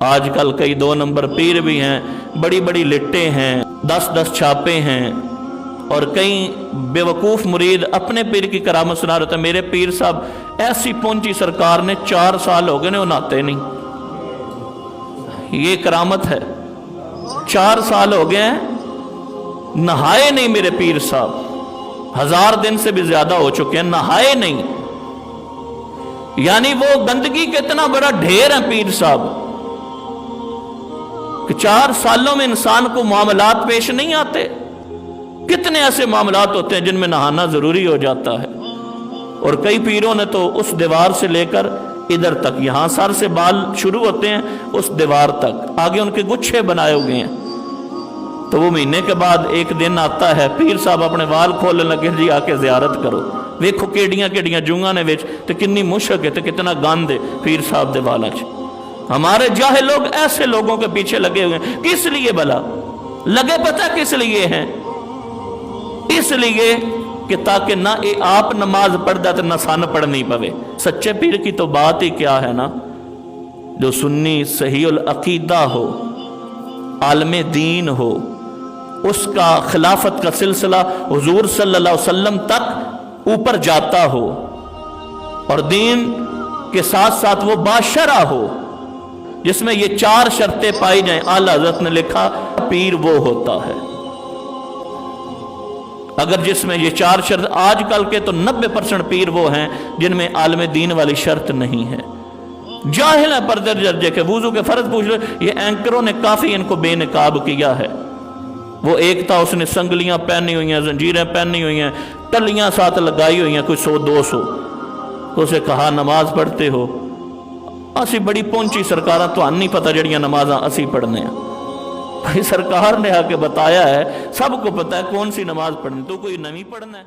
آج کل کئی 2 نمبر پیر بھی ہیں، بڑی بڑی لٹیں ہیں، 10 چھاپے ہیں، اور کئی بے وقوف مرید اپنے پیر کی کرامت سنا رہے تھے، میرے پیر صاحب ایسی پہنچی سرکار نے 4 سال ہو گئے نے وہ نہاتے نہیں۔ یہ کرامت ہے، 4 سال ہو گئے ہیں نہائے نہیں میرے پیر صاحب، 1000 دن سے بھی زیادہ ہو چکے ہیں، نہائے نہیں۔ یعنی وہ گندگی کا اتنا بڑا ڈھیر ہے پیر صاحب کہ 4 سالوں میں انسان کو معاملات پیش نہیں آتے۔ کتنے ایسے معاملات ہوتے ہیں جن میں نہانا ضروری ہو جاتا ہے، اور کئی پیروں نے تو اس دیوار سے لے کر ادھر تک، یہاں سر سے بال شروع ہوتے ہیں اس دیوار تک، آگے ان کے گچھے بنائے ہوئے ہیں۔ تو وہ مہینے کے بعد ایک دن آتا ہے، پیر صاحب اپنے وال کھولنے لگے، جی آ کے زیارت کرو، ویکھو کیڑیاں کیڑیاں جنگاں نے وچ تے کنی مشک ہے تے کتنا گند ہے پیر صاحب دے والاں چ۔ ہمارے جاہل لوگ ایسے لوگوں کے پیچھے لگے ہوئے ہیں، کس لیے بھلا لگے؟ پتہ کس لیے ہیں؟ اس لیے کہ تاکہ نہ آپ نماز پڑھدا تے نہ سن پڑھنی پوے۔ سچے پیر کی تو بات ہی کیا ہے نا، جو سنی صحیح العقیدہ ہو، عالم دین ہو، اس کا خلافت کا سلسلہ حضور صلی اللہ علیہ وسلم تک اوپر جاتا ہو، اور دین کے ساتھ ساتھ وہ باشرہ ہو جس میں یہ 4 شرطیں پائی جائیں۔ اعلیٰ حضرت نے لکھا پیر وہ ہوتا ہے اگر جس میں یہ 4 شرط، آج کل کے تو 90% پیر وہ ہیں جن میں عالم دین والی شرط نہیں ہے، جاہل ہے پردے درجے کے، وضو کے فرض پوچھ لو، یہ اینکروں نے کافی ان کو بے نقاب کیا ہے۔ وہ ایک تھا، اس نے سنگلیاں پہنی ہوئی ہیں، زنجیریں پہنی ہوئی ہیں، ٹلیاں ساتھ لگائی ہوئی ہیں، کوئی 100-200، تو اسے کہا نماز پڑھتے ہو؟ اسی بڑی پہنچی سرکاراں تو نہیں پتہ جڑیاں نمازاں اسی پڑھنے ہیں۔ بھائی سرکار نے آ کے بتایا ہے، سب کو پتہ ہے کون سی نماز پڑھنی، تو کوئی نویں پڑھنا ہے؟